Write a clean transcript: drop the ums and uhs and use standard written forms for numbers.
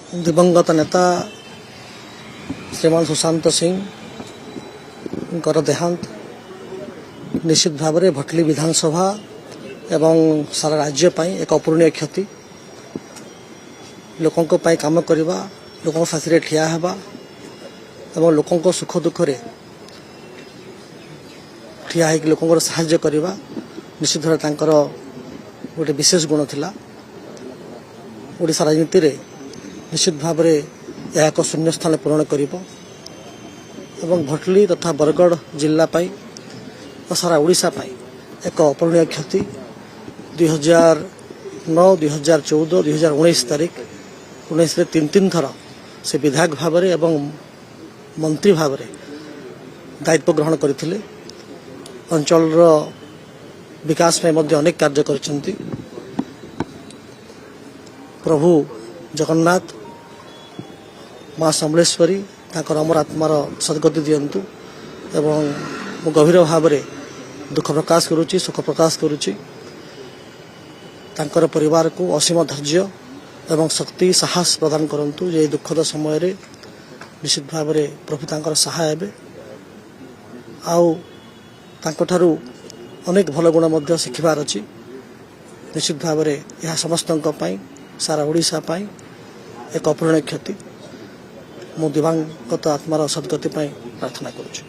दिवंगत नेता श्रीमान सुशांत सिंह देहांत निश्चित भाव में भटली विधानसभा एवं सारा राज्य एक अपूरणीय क्षति। लोकों काम करवा, लोकों साथी ठिया हेबा एवं लोकों सुख दुख ठिया है लोकों साहाय्य करवा निश्चित भाव तांकर गोटे विशेष गुण थिला। ओडिशा राजनीति रे निश्चित भाव में यह एक शून्य स्थान पूरण करिबो एवं भटली तथा बरगढ़ जिला पाई और सारा ओडिशा पाई एक अपूरणीय क्षति। 2009, 2014, 2019 तारीख 19 रे तीन थर से विधायक भाव में एवं मंत्री भाव में दायित्व ग्रहण करथिले। अंचल विकास में मध्य अनेक कार्य करछंती। प्रभु जगन्नाथ माँ समलेश्वरी ताकर अमर आत्मार सद्गति दियंतु एवं मु गभीर भाव में दुख प्रकाश करुच्ची, सुख प्रकाश करुच्ची। तांकर परिवार को असीम धैर्य एवं शक्ति साहस प्रदान करंतु। ये दुखद समय रे निश्चित भाव में प्रभु तांकर सहाय हेबे। आउ तांकठारु अनेक भल गुण मध्य शिखिबार अछि। निश्चित भाव में यह समस्तंक पई सारा ओडिशा पई एक अपूरणीय क्षति। मु दिवंगत आत्मार सद्गति पई प्रार्थना करुछु।